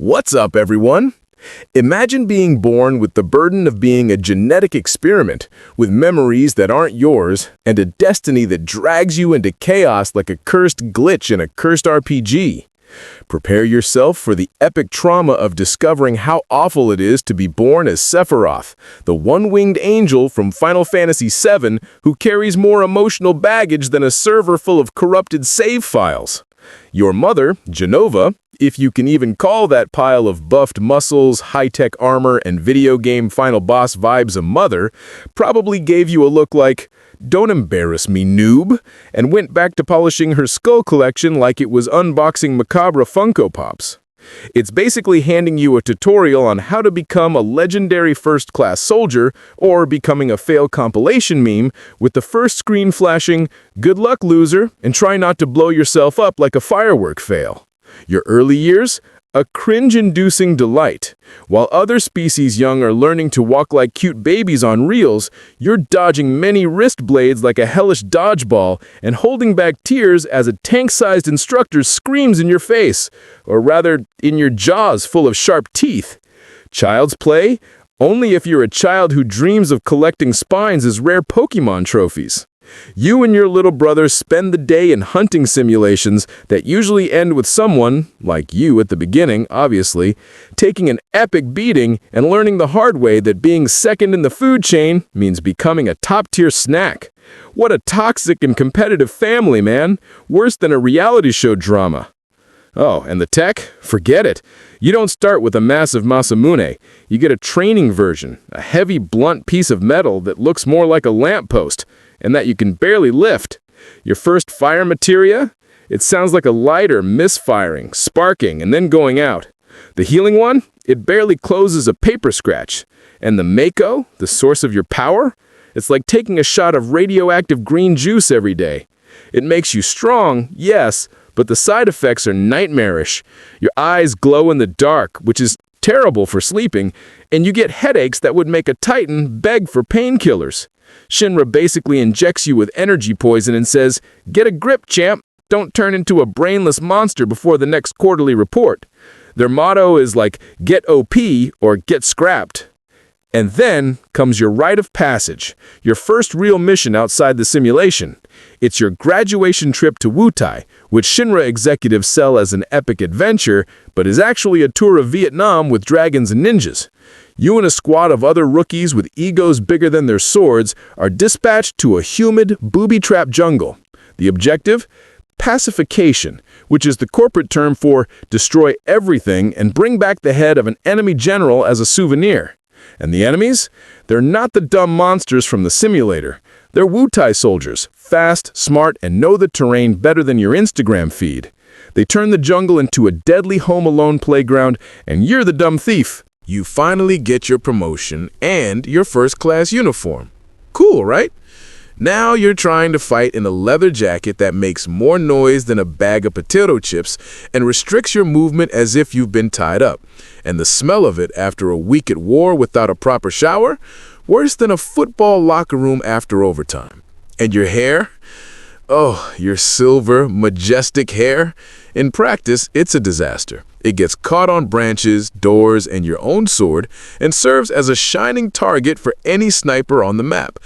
What's up, everyone? Imagine being born with the burden of being a genetic experiment, with memories that aren't yours, and a destiny that drags you into chaos like a cursed glitch in a cursed RPG. Prepare yourself for the epic trauma of discovering how awful it is to be born as Sephroth, the one-winged angel from Final Fantasy VII who carries more emotional baggage than a server full of corrupted save files. Your mother, Genova, if you can even call that pile of buffed muscles, high-tech armor, and video game final boss vibes a mother, probably gave you a look like, "Don't embarrass me, noob," and went back to polishing her skull collection like it was unboxing macabre Funko Pops. It's basically handing you a tutorial on how to become a legendary first-class soldier or becoming a fail compilation meme with the first screen flashing, "Good luck, loser," and try not to blow yourself up like a firework fail. Your early years? A cringe-inducing delight. While other species young are learning to walk like cute babies on reels, you're dodging many wrist blades like a hellish dodgeball and holding back tears as a tank-sized instructor screams in your face, or rather, in your jaws full of sharp teeth. Child's play? Only if you're a child who dreams of collecting spines as rare Pokemon trophies. You and your little brother spend the day in hunting simulations that usually end with someone, like you at the beginning, obviously, taking an epic beating and learning the hard way that being second in the food chain means becoming a top-tier snack. What a toxic and competitive family, man. Worse than a reality show drama. Oh, and the tech? Forget it. You don't start with a massive Masamune. You get a training version, a heavy, blunt piece of metal that looks more like a lamppost, and that you can barely lift. Your first fire materia? It sounds like a lighter misfiring, sparking, and then going out. The healing one? It barely closes a paper scratch. And the Mako, the source of your power? It's like taking a shot of radioactive green juice every day. It makes you strong, yes, but the side effects are nightmarish. Your eyes glow in the dark, which is terrible for sleeping, and you get headaches that would make a Titan beg for painkillers. Shinra basically injects you with energy poison and says, "Get a grip, champ. Don't turn into a brainless monster before the next quarterly report." Their motto is like, "Get OP or get scrapped." And then comes your rite of passage, your first real mission outside the simulation. It's your graduation trip to Wutai, which Shinra executives sell as an epic adventure, but is actually a tour of Vietnam with dragons and ninjas. You and a squad of other rookies with egos bigger than their swords are dispatched to a humid, booby-trapped jungle. The objective? Pacification, which is the corporate term for destroy everything and bring back the head of an enemy general as a souvenir. And the enemies? They're not the dumb monsters from the simulator. They're Wutai soldiers, fast, smart, and know the terrain better than your Instagram feed. They turn the jungle into a deadly Home Alone playground, and you're the dumb thief. You finally get your promotion and your first-class uniform. Cool, right? Now you're trying to fight in a leather jacket that makes more noise than a bag of potato chips and restricts your movement as if you've been tied up. And the smell of it after a week at war without a proper shower? Worse than a football locker room after overtime. And your hair? Oh, your silver, majestic hair. In practice, it's a disaster. It gets caught on branches, doors, and your own sword, and serves as a shining target for any sniper on the map.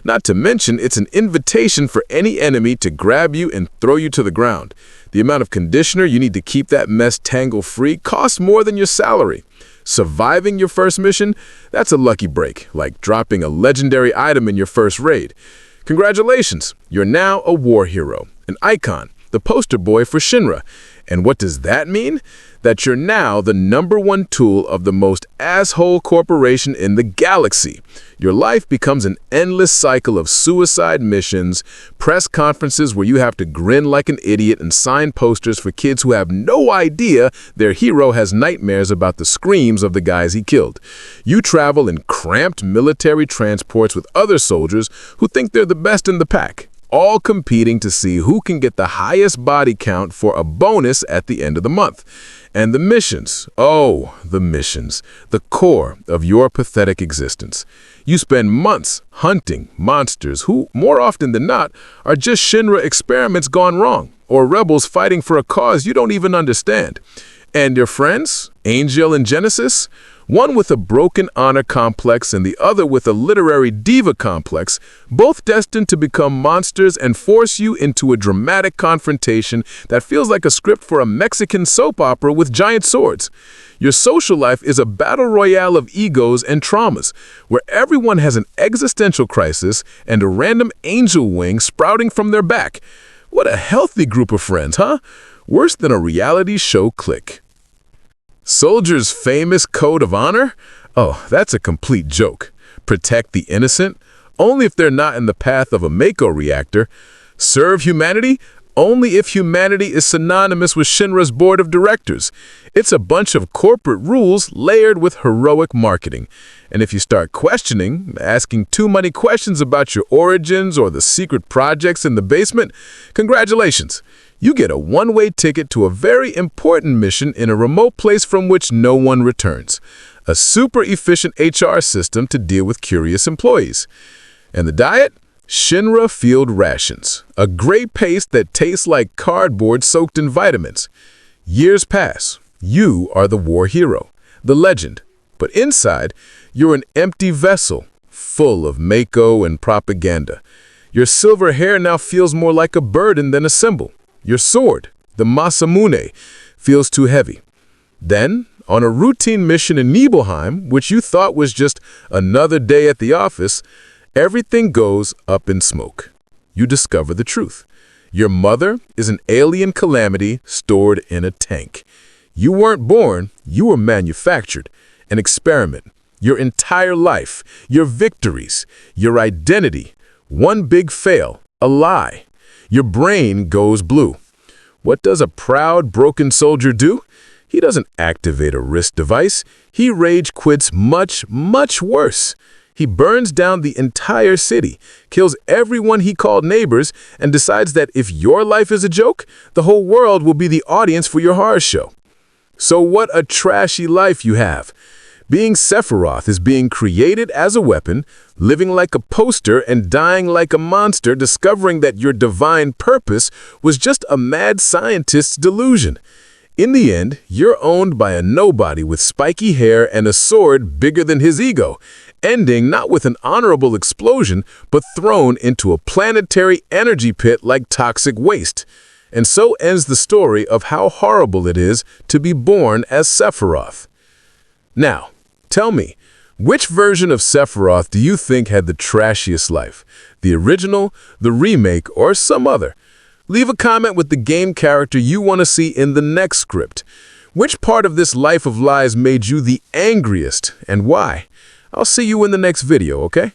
Not to mention, it's an invitation for any enemy to grab you and throw you to the ground. The amount of conditioner you need to keep that mess tangle-free costs more than your salary. Surviving your first mission? That's a lucky break, like dropping a legendary item in your first raid. Congratulations, you're now a war hero, an icon, the poster boy for Shinra. And what does that mean? That you're now the #1 tool of the most asshole corporation in the galaxy. Your life becomes an endless cycle of suicide missions, press conferences where you have to grin like an idiot and sign posters for kids who have no idea their hero has nightmares about the screams of the guys he killed. You travel in cramped military transports with other soldiers who think they're the best in the pack, all competing to see who can get the highest body count for a bonus at the end of the month. And the missions, oh, the missions, the core of your pathetic existence. You spend months hunting monsters who, more often than not, are just Shinra experiments gone wrong, or rebels fighting for a cause you don't even understand. And your friends? angel in Genesis, one with a broken honor complex and the other with a literary diva complex, both destined to become monsters and force you into a dramatic confrontation that feels like a script for a Mexican soap opera with giant swords. Your social life is a battle royale of egos and traumas, where everyone has an existential crisis and a random angel wing sprouting from their back. What a healthy group of friends, huh? Worse than a reality show clique. Soldier's famous code of honor? Oh, that's a complete joke. Protect the innocent? Only if they're not in the path of a Mako reactor. Serve humanity? Only if humanity is synonymous with Shinra's board of directors. It's a bunch of corporate rules layered with heroic marketing. And if you start questioning, asking too many questions about your origins or the secret projects in the basement, congratulations. You get a one-way ticket to a very important mission in a remote place from which no one returns. A super efficient HR system to deal with curious employees. And the diet? Shinra Field Rations, a gray paste that tastes like cardboard soaked in vitamins. Years pass. You are the war hero, the legend. But inside, you're an empty vessel, full of Mako and propaganda. Your silver hair now feels more like a burden than a symbol. Your sword, the Masamune, feels too heavy. Then, on a routine mission in Nibelheim, which you thought was just another day at the office, everything goes up in smoke. You discover the truth. Your mother is an alien calamity stored in a tank. You weren't born, you were manufactured, an experiment. Your entire life, your victories, your identity, one big fail, a lie. Your brain goes blue. What does a proud, broken soldier do? He doesn't activate a wrist device. He rage quits much, much worse. He burns down the entire city, kills everyone he called neighbors, and decides that if your life is a joke, the whole world will be the audience for your horror show. So what a trashy life you have. Being Sephroth is being created as a weapon, living like a poster and dying like a monster, discovering that your divine purpose was just a mad scientist's delusion. In the end, you're owned by a nobody with spiky hair and a sword bigger than his ego, ending not with an honorable explosion, but thrown into a planetary energy pit like toxic waste. And so ends the story of how horrible it is to be born as Sephiroth. Now, tell me, which version of Sephiroth do you think had the trashiest life? The original, the remake, or some other? Leave a comment with the game character you want to see in the next script. Which part of this life of lies made you the angriest, and why? I'll see you in the next video, okay?